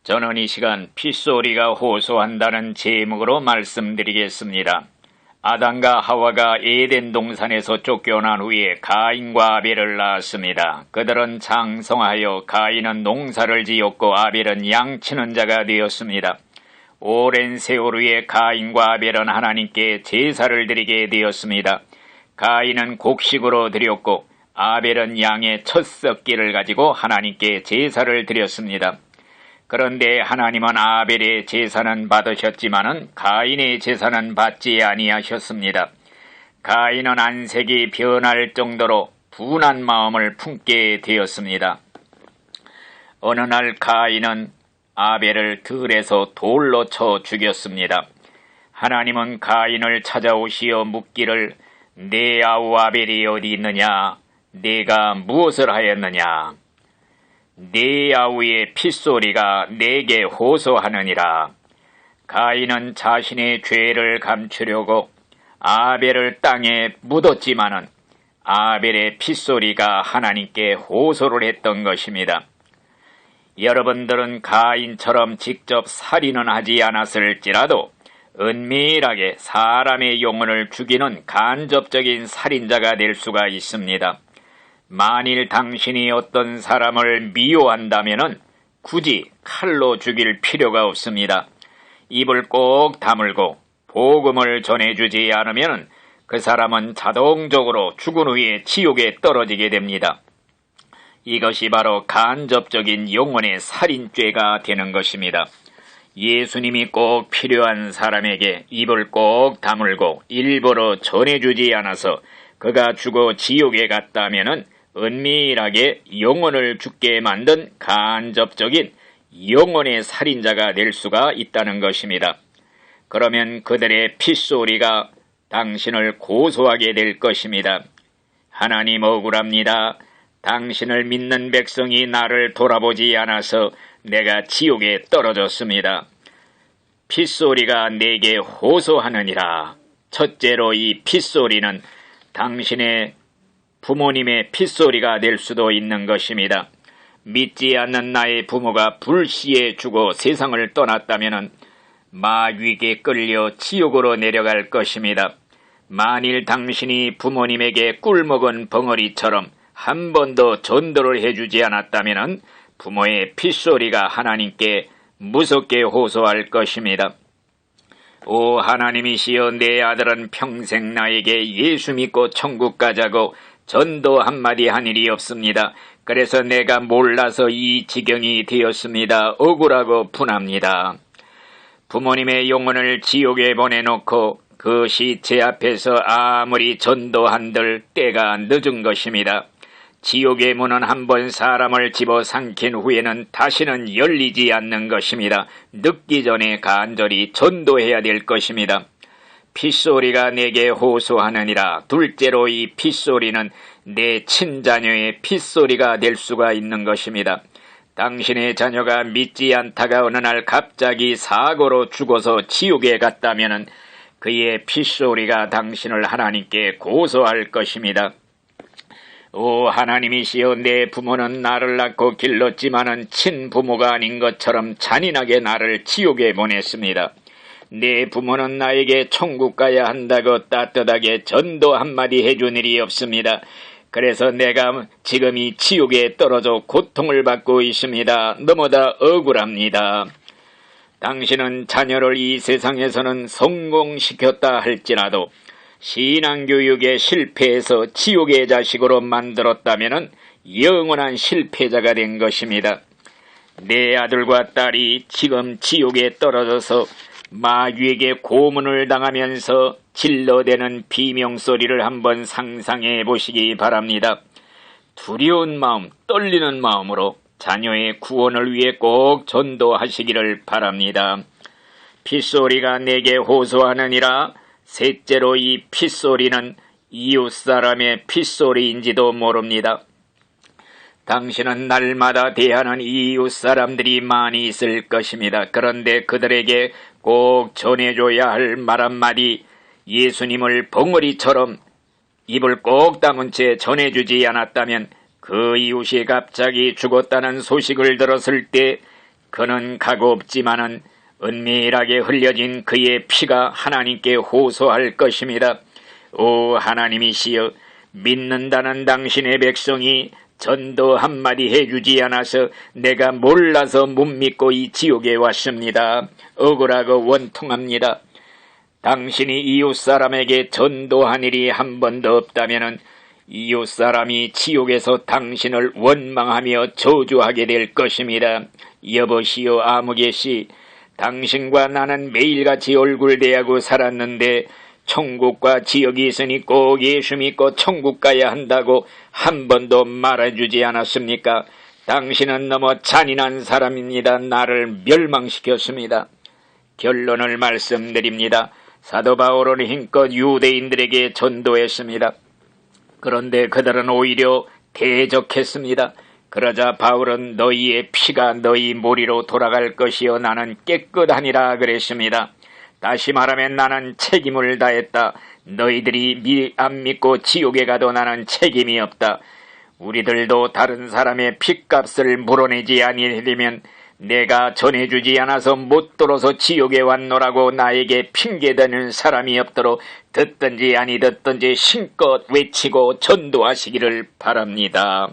저는 이 시간 핏소리가 호소한다는 제목으로 말씀드리겠습니다. 아담과 하와가 에덴 동산에서 쫓겨난 후에 가인과 아벨을 낳았습니다. 그들은 장성하여 가인은 농사를 지었고 아벨은 양치는 자가 되었습니다. 오랜 세월 후에 가인과 아벨은 하나님께 제사를 드리게 되었습니다. 가인은 곡식으로 드렸고 아벨은 양의 첫 썩기를 가지고 하나님께 제사를 드렸습니다. 그런데 하나님은 아벨의 제사는 받으셨지만은 가인의 제사는 받지 아니하셨습니다. 가인은 안색이 변할 정도로 분한 마음을 품게 되었습니다. 어느 날 가인은 아벨을 들에서 돌로 쳐 죽였습니다. 하나님은 가인을 찾아오시어 묻기를 내 아우 아벨이 어디 있느냐? 네가 무엇을 하였느냐? 네 아우의 핏소리가 내게 호소하느니라. 가인은 자신의 죄를 감추려고 아벨을 땅에 묻었지만은 아벨의 핏소리가 하나님께 호소를 했던 것입니다. 여러분들은 가인처럼 직접 살인은 하지 않았을지라도 은밀하게 사람의 영혼을 죽이는 간접적인 살인자가 될 수가 있습니다. 만일 당신이 어떤 사람을 미워한다면은 굳이 칼로 죽일 필요가 없습니다. 입을 꼭 다물고 복음을 전해주지 않으면 그 사람은 자동적으로 죽은 후에 지옥에 떨어지게 됩니다. 이것이 바로 간접적인 영혼의 살인죄가 되는 것입니다. 예수님이 꼭 필요한 사람에게 입을 꼭 다물고 일부러 전해주지 않아서 그가 죽어 지옥에 갔다면은 은밀하게 영혼을 죽게 만든 간접적인 영혼의 살인자가 될 수가 있다는 것입니다. 그러면 그들의 핏소리가 당신을 고소하게 될 것입니다. 하나님 억울합니다. 당신을 믿는 백성이 나를 돌아보지 않아서 내가 지옥에 떨어졌습니다. 핏소리가 내게 호소하느니라. 첫째로 이 핏소리는 당신의 부모님의 핏소리가 될 수도 있는 것입니다. 믿지 않는 나의 부모가 불시에 죽어 세상을 떠났다면 마귀에게 끌려 지옥으로 내려갈 것입니다. 만일 당신이 부모님에게 꿀먹은 벙어리처럼 한 번도 전도를 해주지 않았다면 부모의 핏소리가 하나님께 무섭게 호소할 것입니다. 오 하나님이시여, 내 아들은 평생 나에게 예수 믿고 천국 가자고 전도 한마디 한 일이 없습니다. 그래서 내가 몰라서 이 지경이 되었습니다. 억울하고 분합니다. 부모님의 영혼을 지옥에 보내놓고 그 시체 앞에서 아무리 전도한들 때가 늦은 것입니다. 지옥의 문은 한번 사람을 집어삼킨 후에는 다시는 열리지 않는 것입니다. 늦기 전에 간절히 전도해야 될 것입니다. 핏소리가 내게 호소하느니라. 둘째로 이 핏소리는 내 친자녀의 핏소리가 될 수가 있는 것입니다. 당신의 자녀가 믿지 않다가 어느 날 갑자기 사고로 죽어서 지옥에 갔다면 그의 핏소리가 당신을 하나님께 고소할 것입니다. 오 하나님이시여, 내 부모는 나를 낳고 길렀지만은 친부모가 아닌 것처럼 잔인하게 나를 지옥에 보냈습니다. 내 부모는 나에게 천국 가야 한다고 따뜻하게 전도 한마디 해준 일이 없습니다. 그래서 내가 지금 이 지옥에 떨어져 고통을 받고 있습니다. 너무나 억울합니다. 당신은 자녀를 이 세상에서는 성공시켰다 할지라도 신앙교육에 실패해서 지옥의 자식으로 만들었다면 영원한 실패자가 된 것입니다. 내 아들과 딸이 지금 지옥에 떨어져서 마귀에게 고문을 당하면서 질러대는 비명소리를 한번 상상해 보시기 바랍니다. 두려운 마음, 떨리는 마음으로 자녀의 구원을 위해 꼭 전도하시기를 바랍니다. 핏소리가 내게 호소하느니라. 셋째로 이 핏소리는 이웃사람의 핏소리인지도 모릅니다. 당신은 날마다 대하는 이웃사람들이 많이 있을 것입니다. 그런데 그들에게 꼭 전해줘야 할 말 한마디, 예수님을 벙어리처럼 입을 꼭 다문 채 전해주지 않았다면 그 이웃이 갑자기 죽었다는 소식을 들었을 때 그는 가고 없지만은 은밀하게 흘려진 그의 피가 하나님께 호소할 것입니다. 오 하나님이시여, 믿는다는 당신의 백성이 전도 한마디 해주지 않아서 내가 몰라서 못 믿고 이 지옥에 왔습니다. 억울하고 원통합니다. 당신이 이웃사람에게 전도한 일이 한 번도 없다면 이웃사람이 지옥에서 당신을 원망하며 저주하게 될 것입니다. 여보시오 아무개씨, 당신과 나는 매일같이 얼굴 대하고 살았는데 천국과 지옥이 있으니 꼭 예수 믿고 천국 가야 한다고 한 번도 말해주지 않았습니까? 당신은 너무 잔인한 사람입니다. 나를 멸망시켰습니다. 결론을 말씀드립니다. 사도 바울은 힘껏 유대인들에게 전도했습니다. 그런데 그들은 오히려 대적했습니다. 그러자 바울은 너희의 피가 너희 머리로 돌아갈 것이요 나는 깨끗하니라 그랬습니다. 다시 말하면 나는 책임을 다했다. 너희들이 안 믿고 지옥에 가도 나는 책임이 없다. 우리들도 다른 사람의 핏값을 물어내지 아니하려면 내가 전해주지 않아서 못 들어서 지옥에 왔노라고 나에게 핑계대는 사람이 없도록 듣든지 아니 듣든지 신껏 외치고 전도하시기를 바랍니다.